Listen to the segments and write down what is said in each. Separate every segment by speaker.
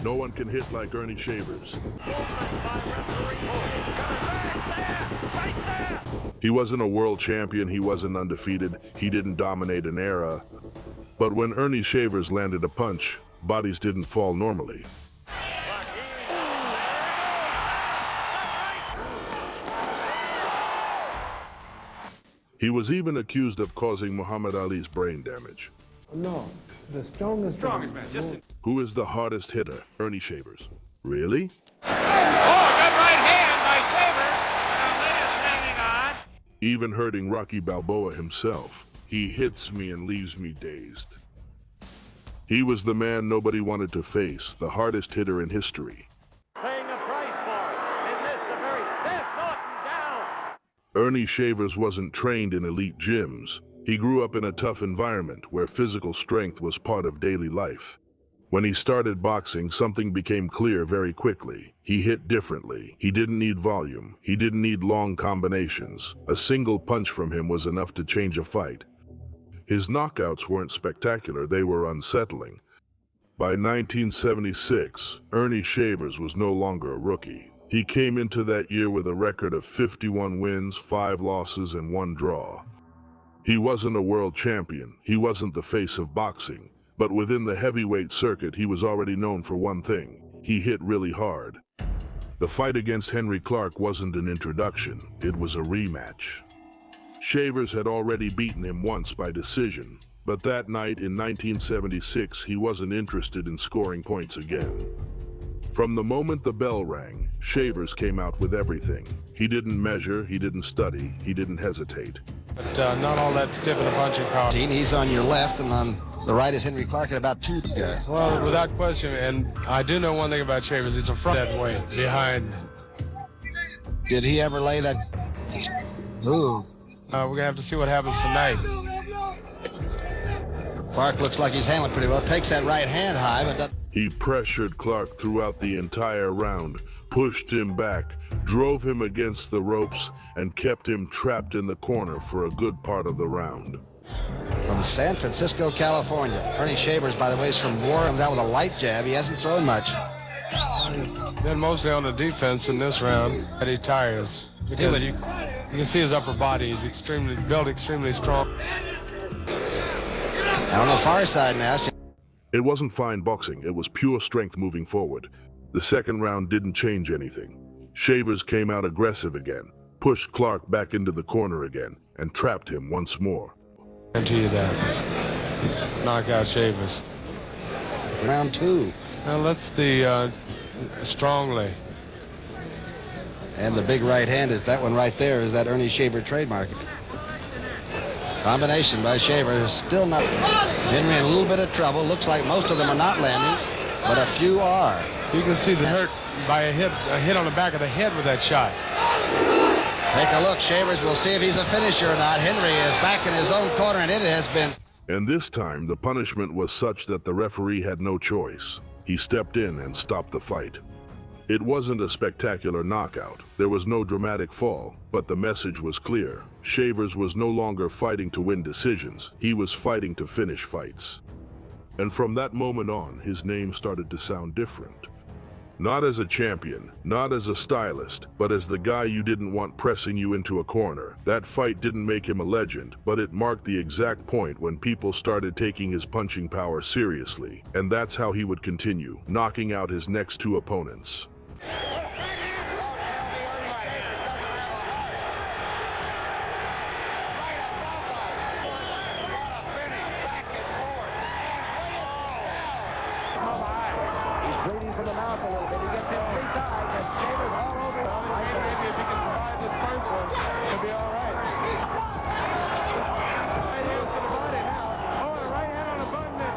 Speaker 1: No one can hit like Ernie Shavers. He wasn't a world champion, he wasn't undefeated, he didn't dominate an era. But when Ernie Shavers landed a punch, bodies didn't fall normally. He was even accused of causing Muhammad Ali's brain damage.
Speaker 2: No, the strongest man.
Speaker 1: Who is the hardest hitter? Ernie Shavers. Really?
Speaker 3: Oh, good right hand by Shavers. Now hanging on.
Speaker 1: Even hurting Rocky Balboa himself. He hits me and leaves me dazed. He was the man nobody wanted to face, the hardest hitter in history.
Speaker 3: Paying a price for it. They missed the very best. Norton down.
Speaker 1: Ernie Shavers wasn't trained in elite gyms. He grew up in a tough environment where physical strength was part of daily life. When he started boxing, something became clear very quickly. He hit differently. He didn't need volume. He didn't need long combinations. A single punch from him was enough to change a fight. His knockouts weren't spectacular, they were unsettling. By 1976, Ernie Shavers was no longer a rookie. He came into that year with a record of 51 wins, 5 losses, and 1 draw. He wasn't a world champion. He wasn't the face of boxing. But within the heavyweight circuit, he was already known for one thing. He hit really hard. The fight against Henry Clark wasn't an introduction. It was a rematch. Shavers had already beaten him once by decision, but that night in 1976, he wasn't interested in scoring points again. From the moment the bell rang, Shavers came out with everything. He didn't measure, he didn't study, he didn't hesitate.
Speaker 4: But not all that stiff in the punching power.
Speaker 5: He's on your left, and on the right is Henry Clark at about 2.
Speaker 4: Well, without question, and I do know one thing about Shavers, it's a front that way, behind.
Speaker 5: Did he ever lay that? Ooh.
Speaker 4: We're going to have to see what happens tonight.
Speaker 5: Clark looks like he's handling pretty well. Takes that right hand high, but doesn't.
Speaker 1: He pressured Clark throughout the entire round, pushed him back, drove him against the ropes, and kept him trapped in the corner for a good part of the round.
Speaker 5: From San Francisco, California. Ernie Shavers, by the way, is from War. Comes out with a light jab. He hasn't thrown much.
Speaker 4: He's been mostly on the defense in this round, but he tires. Because you can see his upper body. He's built extremely strong.
Speaker 5: And on the far side now.
Speaker 1: It wasn't fine boxing, it was pure strength moving forward. The second round didn't change anything. Shavers came out aggressive again, pushed Clark back into the corner again, and trapped him once more.
Speaker 4: I guarantee you that. Knockout Shavers.
Speaker 5: Round 2.
Speaker 4: Now let's the strongly.
Speaker 5: And the big right hand is that one right there, is that Ernie Shaver trademark. Combination by Shaver, still not. Henry in a little bit of trouble. Looks like most of them are not landing, but a few are.
Speaker 4: You can see the hurt by a hit on the back of the head with that shot.
Speaker 5: Take a look, Shavers. We'll see if he's a finisher or not. Henry is back in his own corner, and it has been.
Speaker 1: And this time, the punishment was such that the referee had no choice. He stepped in and stopped the fight. It wasn't a spectacular knockout. There was no dramatic fall, but the message was clear. Shavers was no longer fighting to win decisions. He was fighting to finish fights. And from that moment on, his name started to sound different. Not as a champion, not as a stylist, but as the guy you didn't want pressing you into a corner. That fight didn't make him a legend, but it marked the exact point when people started taking his punching power seriously. And that's how he would continue, knocking out his next 2 opponents.
Speaker 2: Bleeding from the mouth a little bit. He gets hit 3 times, and Shavers all over him. Maybe if he can survive this first one, he'll be all right. Right hand to the body now. Oh, and a right hand on the button.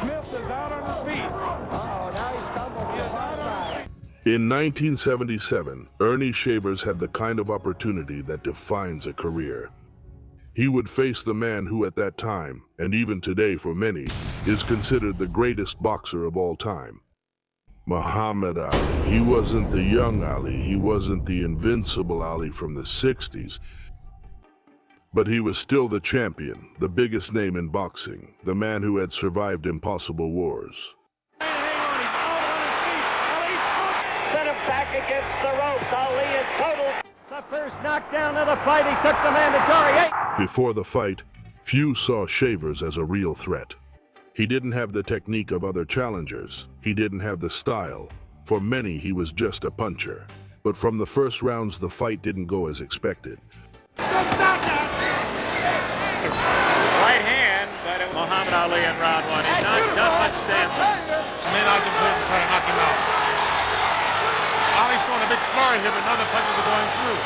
Speaker 2: Smith is out on his feet. Uh-oh, now he's stumbled. He is out on his feet.
Speaker 1: In 1977, Ernie Shavers had the kind of opportunity that defines a career. He would face the man who at that time, and even today for many, is considered the greatest boxer of all time. Muhammad Ali. He wasn't the young Ali, he wasn't the invincible Ali from the 60s, but he was still the champion, the biggest name in boxing, the man who had survived impossible wars.
Speaker 2: against the ropes. Ali in total. The first knockdown of the fight. He took the mandatory.
Speaker 1: Before the fight, few saw Shavers as a real threat. He didn't have the technique of other challengers. He didn't have the style. For many, he was just a puncher. But from the first rounds, the fight didn't go as expected.
Speaker 3: Right hand, but it was Muhammad Ali in round one. He's not done much dancing.
Speaker 4: May not have been trying to knock him out. Ali's throwing a big flurry here, but none of the punches are going through.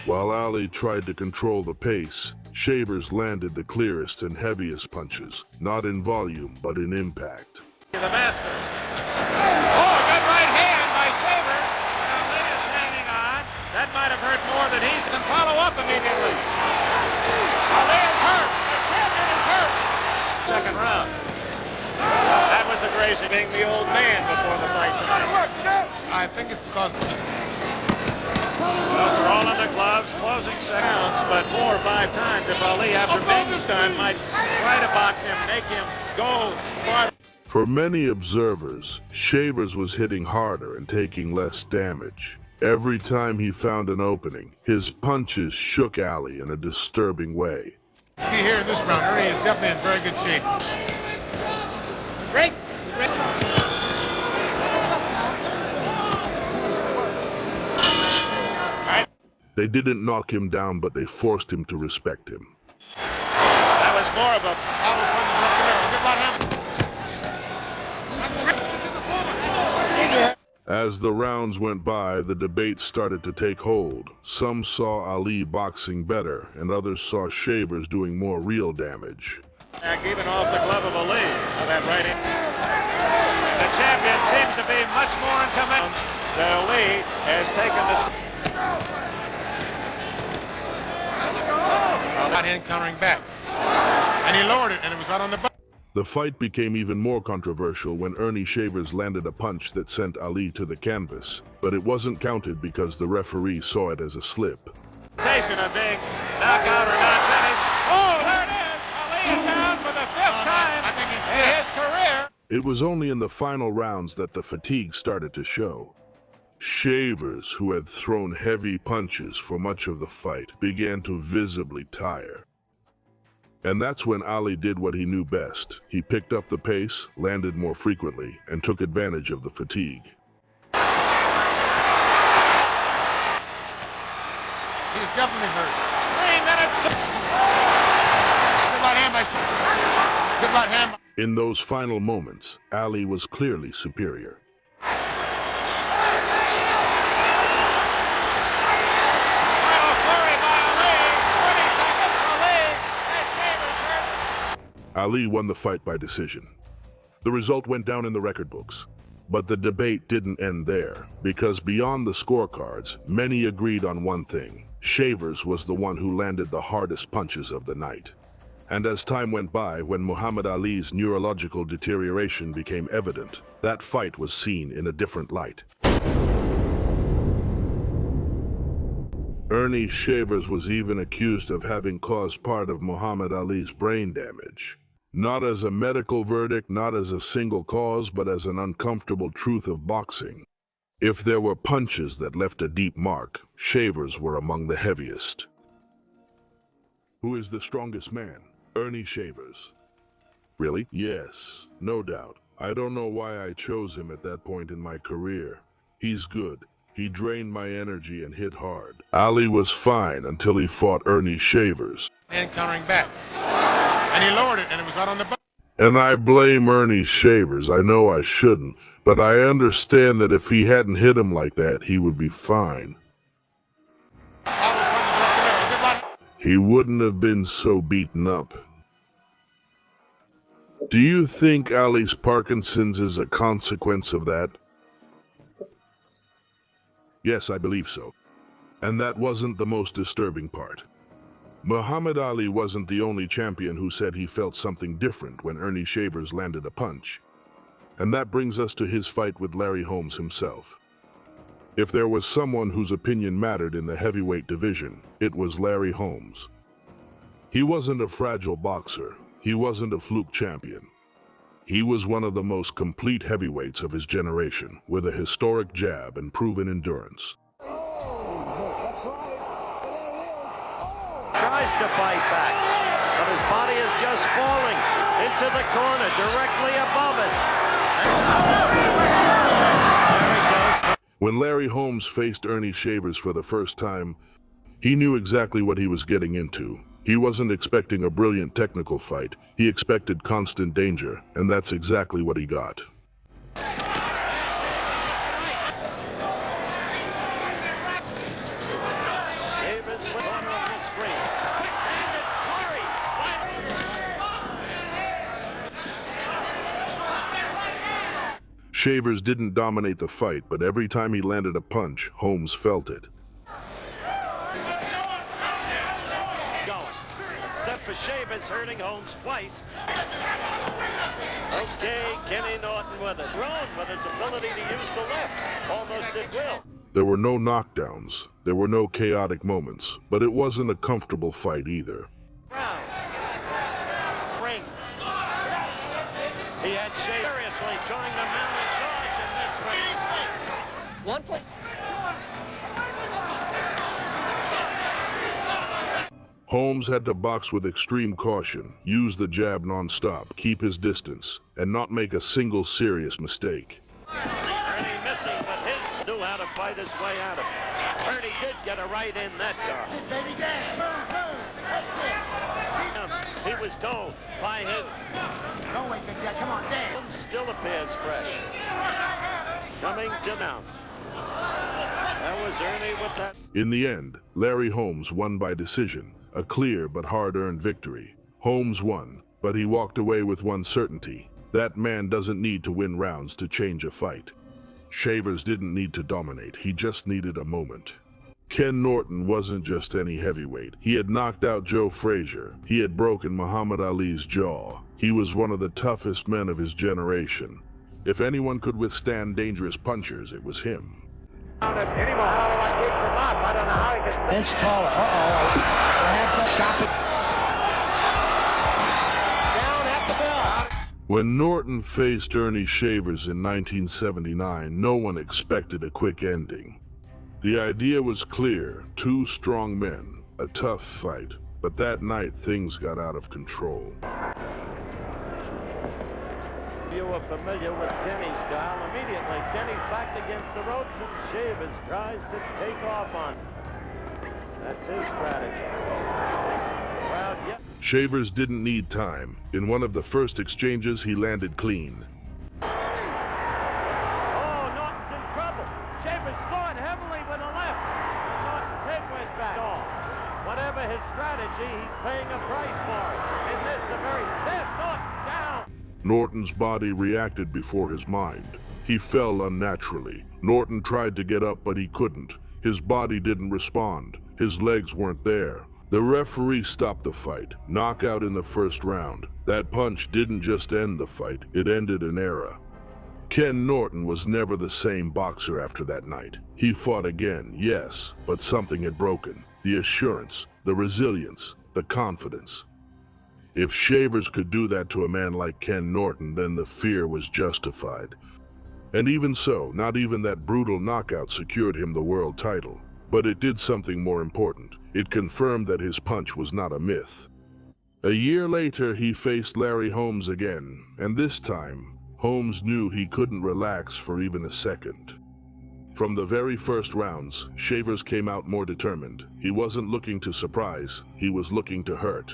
Speaker 1: While Ali tried to control the pace, Shavers landed the clearest and heaviest punches, not in volume, but in impact.
Speaker 3: The master. Oh, good right hand by Shaver. Ali is hanging on. That might have hurt more than he can follow up immediately. Ali is hurt. The champion is hurt. Second round. That was the Gracie being the old man before the fight tonight.
Speaker 4: I think it's because
Speaker 3: Well, they're all in the gloves, closing seconds, but 4 or 5 times if Ali, after being stunned, might try to box him, make him go farther.
Speaker 1: For many observers, Shavers was hitting harder and taking less damage. Every time he found an opening, his punches shook Ali in a disturbing way.
Speaker 4: see here in this round, Ernie is definitely in very good shape. Break!
Speaker 1: They didn't knock him down, but they forced him to respect him.
Speaker 3: That was more of a...
Speaker 1: As the rounds went by, the debate started to take hold. Some saw Ali boxing better, and others saw Shavers doing more real damage.
Speaker 3: Even off the glove of Ali. That right hand. The champion seems to be much more in command. That Ali has taken this...
Speaker 4: Right hand countering back. And he lowered it, and it was right on the butt.
Speaker 1: The fight became even more controversial when Ernie Shavers landed a punch that sent Ali to the canvas, but it wasn't counted because the referee saw it as a slip.
Speaker 3: Of being knockout or not finished. Oh, there it is! Ali is down for the 5th time
Speaker 4: I think he's
Speaker 3: in his career.
Speaker 1: It was only in the final rounds that the fatigue started to show. Shavers, who had thrown heavy punches for much of the fight, began to visibly tire. And that's when Ali did what he knew best. He picked up the pace, landed more frequently, and took advantage of the fatigue.
Speaker 4: He's definitely hurt.
Speaker 3: 3 minutes.
Speaker 4: Good right hand by Shavers. Good right hand.
Speaker 1: In those final moments, Ali was clearly superior. Ali won the fight by decision. The result went down in the record books. But the debate didn't end there, because beyond the scorecards, many agreed on one thing. Shavers was the one who landed the hardest punches of the night. And as time went by, when Muhammad Ali's neurological deterioration became evident, that fight was seen in a different light. Ernie Shavers was even accused of having caused part of Muhammad Ali's brain damage. Not as a medical verdict, not as a single cause, but as an uncomfortable truth of boxing. If there were punches that left a deep mark, Shavers were among the heaviest. Who is the strongest man? Ernie Shavers. Really? Yes, no doubt. I don't know why I chose him at that point in my career. He's good. He drained my energy and hit hard. Ali was fine until he fought Ernie Shavers.
Speaker 4: And countering back. And he lowered it, and it was right on the butt.
Speaker 1: And I blame Ernie Shavers. I know I shouldn't, but I understand that if he hadn't hit him like that, he would be fine. He wouldn't have been so beaten up. Do you think Ali's Parkinson's is a consequence of that? Yes, I believe so. And that wasn't the most disturbing part. Muhammad Ali wasn't the only champion who said he felt something different when Ernie Shavers landed a punch. And that brings us to his fight with Larry Holmes himself. If there was someone whose opinion mattered in the heavyweight division, it was Larry Holmes. He wasn't a fragile boxer. He wasn't a fluke champion. He was one of the most complete heavyweights of his generation, with a historic jab and proven endurance.
Speaker 6: Tries to fight back, but his body is just falling into the corner directly above us. There he goes.
Speaker 1: When Larry Holmes faced Ernie Shavers for the first time, he knew exactly what he was getting into. He wasn't expecting a brilliant technical fight. He expected constant danger, and that's exactly what he got.
Speaker 6: Shavers with corner of the screen. Quick-handed flurry.
Speaker 1: Shavers didn't dominate the fight, but every time he landed a punch, Holmes felt it.
Speaker 6: Except for Shavers hurting Holmes twice. Okay, Kenny Norton with us. Grown with his ability to use the left, almost at will.
Speaker 1: There were no knockdowns, there were no chaotic moments, but it wasn't a comfortable fight either.
Speaker 6: Round. Ring. He had Shavers seriously trying to mount a charge in this ring. One point.
Speaker 1: Holmes had to box with extreme caution, use the jab non-stop, keep his distance, and not make a single serious mistake.
Speaker 6: Ernie missing, but his knew how to fight his way out of it. Ernie did get a right in that time. He was told by his...
Speaker 2: No way, big guy. Come on, Dan.
Speaker 6: Holmes still appears fresh. Coming to now. That was Ernie with that.
Speaker 1: In the end, Larry Holmes won by decision, a clear but hard-earned victory. Holmes won, but he walked away with one certainty. That man doesn't need to win rounds to change a fight. Shavers didn't need to dominate, he just needed a moment. Ken Norton wasn't just any heavyweight. He had knocked out Joe Frazier. He had broken Muhammad Ali's jaw. He was one of the toughest men of his generation. If anyone could withstand dangerous punchers, it was him.
Speaker 2: Inch taller. Down at the bell.
Speaker 1: When Norton faced Ernie Shavers in 1979, no one expected a quick ending. The idea was clear, two strong men, a tough fight, but that night things got out of control.
Speaker 6: You are familiar with Kenny's style. Immediately, Kenny's backed against the ropes and Shavers tries to take off on. That's his strategy. Well, yeah.
Speaker 1: Shavers didn't need time. In one of the first exchanges, he landed clean.
Speaker 6: Oh, Norton's in trouble. Shavers scored heavily with a left. Norton's head went back. Whatever his strategy, he's paying a price for it. And there's Norton down.
Speaker 1: Norton's body reacted before his mind. He fell unnaturally. Norton tried to get up, but he couldn't. His body didn't respond. His legs weren't there. The referee stopped the fight. Knockout in the first round. That punch didn't just end the fight, it ended an era. Ken Norton was never the same boxer after that night. He fought again, yes, but something had broken. The assurance, the resilience, the confidence. If Shavers could do that to a man like Ken Norton, then the fear was justified. And even so, not even that brutal knockout secured him the world title. But it did something more important. It confirmed that his punch was not a myth. A year later, he faced Larry Holmes again, and this time, Holmes knew he couldn't relax for even a second. From the very first rounds, Shavers came out more determined. He wasn't looking to surprise, he was looking to hurt.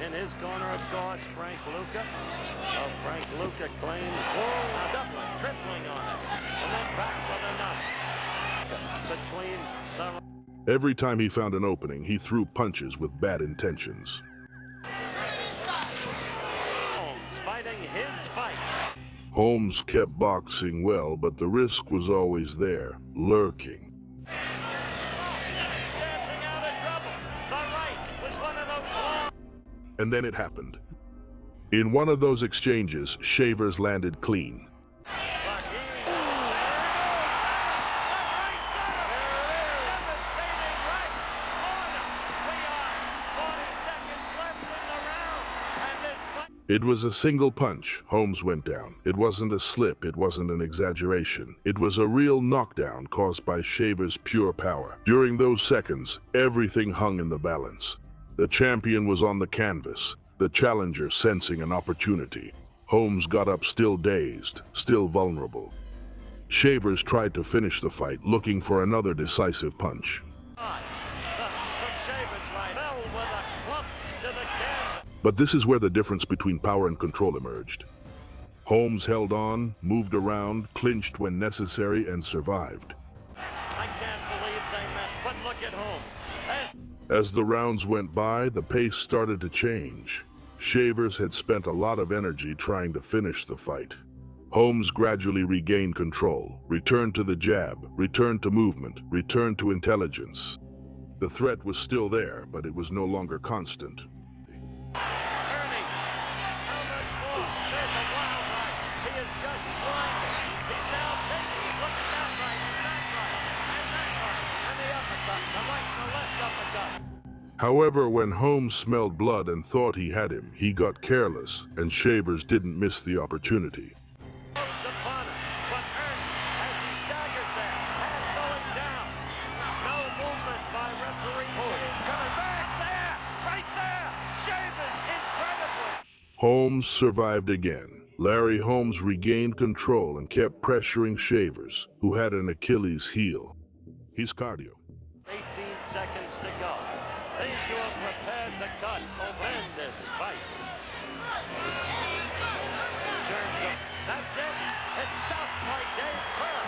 Speaker 6: In his corner, of course, Frank Luca. Oh, Frank Luca claims, doubling, tripling on it. And then back with another. Between the...
Speaker 1: Every time he found an opening, he threw punches with bad intentions.
Speaker 6: Holmes fighting his fight.
Speaker 1: Holmes kept boxing well, but the risk was always there, lurking.
Speaker 6: Dancing out of trouble. The right was one of those long...
Speaker 1: And then it happened. In one of those exchanges, Shavers landed clean. It was a single punch. Holmes went down. It wasn't a slip. It wasn't an exaggeration. It was a real knockdown caused by Shaver's pure power. During those seconds, everything hung in the balance. The champion was on the canvas, the challenger sensing an opportunity. Holmes got up still dazed, still vulnerable. Shavers tried to finish the fight, looking for another decisive punch. But this is where the difference between power and control emerged. Holmes held on, moved around, clinched when necessary, and survived.
Speaker 6: I can't believe they met, but look at Holmes.
Speaker 1: As the rounds went by, the pace started to change. Shavers had spent a lot of energy trying to finish the fight. Holmes gradually regained control, returned to the jab, returned to movement, returned to intelligence. The threat was still there, but it was no longer constant.
Speaker 6: Ernie, how much more? There's a wild right. He is just blinded. He's now taking, he's looking that right, and that right, and the uppercut, the right and the left uppercut.
Speaker 1: However, when Holmes smelled blood and thought he had him, he got careless, and Shavers didn't miss the opportunity.
Speaker 6: Goes upon him, but Ernie, as he staggers there, head going down. No movement by referee. He's coming back there, right there. Shavers incredibly.
Speaker 1: Holmes survived again. Larry Holmes regained control and kept pressuring Shavers, who had an Achilles heel. He's cardio.
Speaker 6: 18 seconds to go. They two have prepared the cut. Win this fight. That's it. It's stopped by Dave Kerr.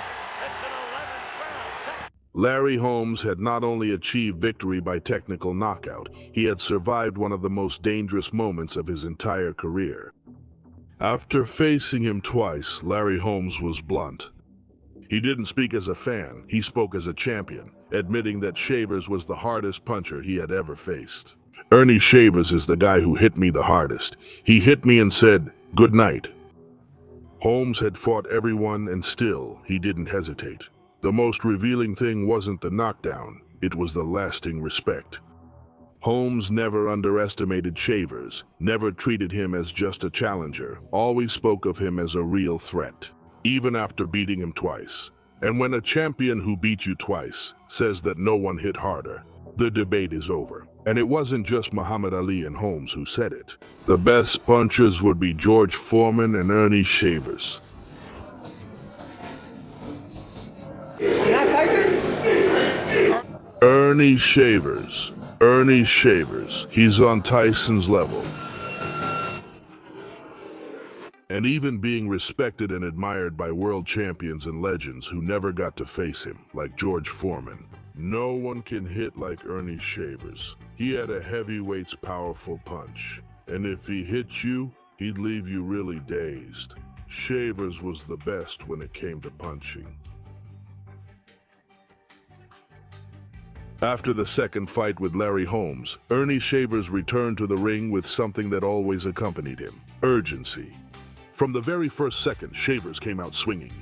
Speaker 6: It's an 11th round.
Speaker 1: Larry Holmes had not only achieved victory by technical knockout, he had survived one of the most dangerous moments of his entire career. After facing him twice, Larry Holmes was blunt. He didn't speak as a fan, he spoke as a champion, admitting that Shavers was the hardest puncher he had ever faced. Ernie Shavers is the guy who hit me the hardest. He hit me and said, "Good night." Holmes had fought everyone and still, he didn't hesitate. The most revealing thing wasn't the knockdown, it was the lasting respect. Holmes never underestimated Shavers, never treated him as just a challenger, always spoke of him as a real threat, even after beating him twice. And when a champion who beat you twice says that no one hit harder, the debate is over. And it wasn't just Muhammad Ali and Holmes who said it. The best punchers would be George Foreman and Ernie Shavers. Ernie Shavers. Ernie Shavers. He's on Tyson's level. And even being respected and admired by world champions and legends who never got to face him, like George Foreman. No one can hit like Ernie Shavers. He had a heavyweight's powerful punch, and if he hit you, he'd leave you really dazed. Shavers was the best when it came to punching. After the second fight with Larry Holmes, Ernie Shavers returned to the ring with something that always accompanied him: urgency. From the very first second, Shavers came out swinging.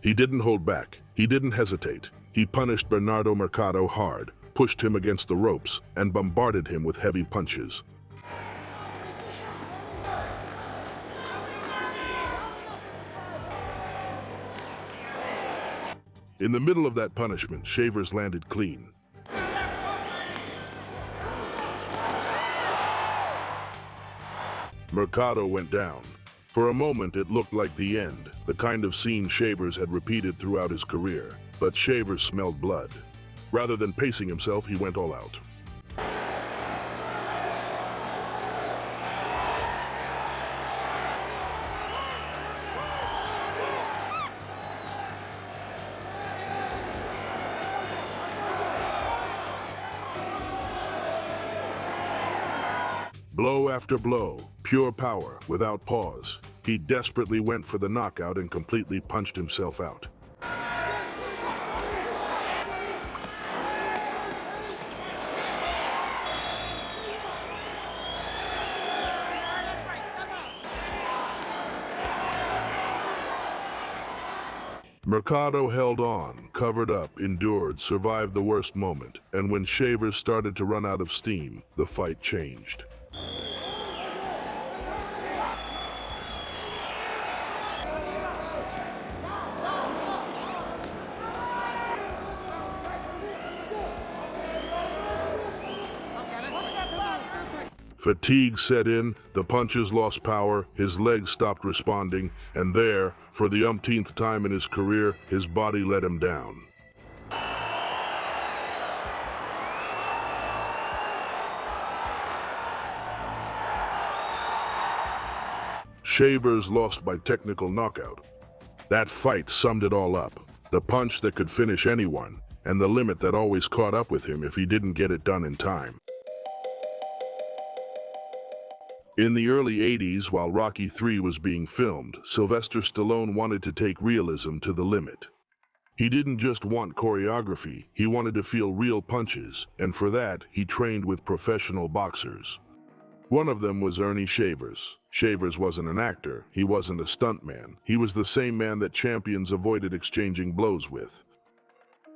Speaker 1: He didn't hold back. He didn't hesitate. He punished Bernardo Mercado hard, pushed him against the ropes, and bombarded him with heavy punches. In the middle of that punishment, Shavers landed clean. Mercado went down. For a moment, it looked like the end, the kind of scene Shavers had repeated throughout his career. But Shavers smelled blood. Rather than pacing himself, he went all out. Blow after blow, pure power, without pause. He desperately went for the knockout and completely punched himself out. Mercado held on, covered up, endured, survived the worst moment, and when Shavers started to run out of steam, the fight changed. Fatigue set in, the punches lost power, his legs stopped responding, and there, for the umpteenth time in his career, his body let him down. Shavers lost by technical knockout. That fight summed it all up. The punch that could finish anyone, and the limit that always caught up with him if he didn't get it done in time. In the early 80s, while Rocky III was being filmed, Sylvester Stallone wanted to take realism to the limit. He didn't just want choreography, he wanted to feel real punches, and for that, he trained with professional boxers. One of them was Ernie Shavers. Shavers wasn't an actor, he wasn't a stuntman. He was the same man that champions avoided exchanging blows with.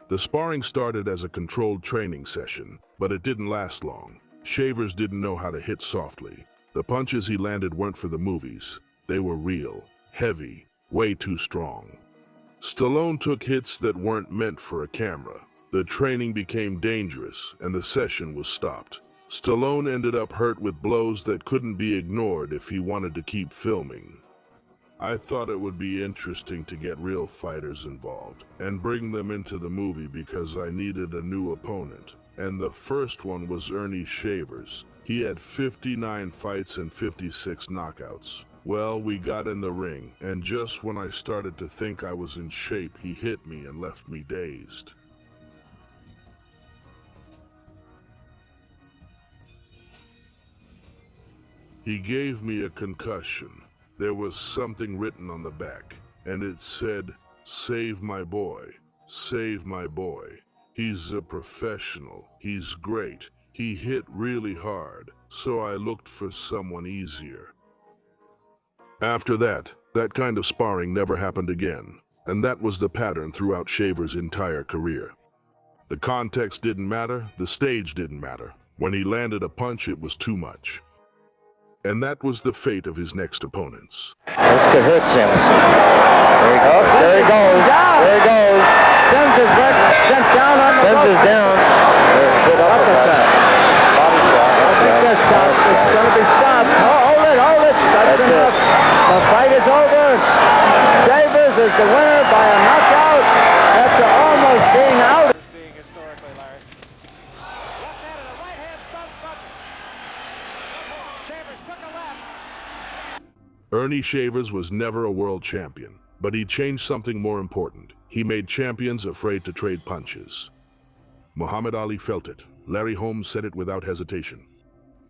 Speaker 1: The sparring started as a controlled training session, but it didn't last long. Shavers didn't know how to hit softly. The punches he landed weren't for the movies. They were real, heavy, way too strong. Stallone took hits that weren't meant for a camera. The training became dangerous, and the session was stopped. Stallone ended up hurt with blows that couldn't be ignored if he wanted to keep filming. I thought it would be interesting to get real fighters involved and bring them into the movie because I needed a new opponent. And the first one was Ernie Shavers. He had 59 fights and 56 knockouts. Well, we got in the ring, and just when I started to think I was in shape, he hit me and left me dazed. He gave me a concussion. There was something written on the back, and it said, "Save my boy, save my boy. He's a professional, he's great. He hit really hard, so I looked for someone easier." After that kind of sparring never happened again, and that was the pattern throughout Shavers' entire career. The context didn't matter, the stage didn't matter. When he landed a punch, it was too much. And that was the fate of his next opponents.
Speaker 2: This could hurt Sims. There he goes. There he goes. There he goes. Sims is sent down on the Sims is down. Good uppercut. Body shot. I think that's shot. It's going to be stopped. Hold it. That's enough. The fight is over. Shavers is the winner by a knockout after almost being out.
Speaker 3: Being historically, Larry. Left-handed, a right-hand stun button. Shavers took a left.
Speaker 1: Ernie Shavers was never a world champion, but he changed something more important. He made champions afraid to trade punches. Muhammad Ali felt it. Larry Holmes said it without hesitation.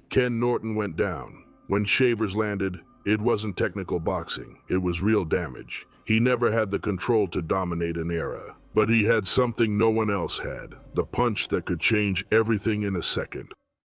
Speaker 1: Ken Norton went down. When Shavers landed, it wasn't technical boxing. It was real damage. He never had the control to dominate an era, but he had something no one else had, the punch that could change everything in a second.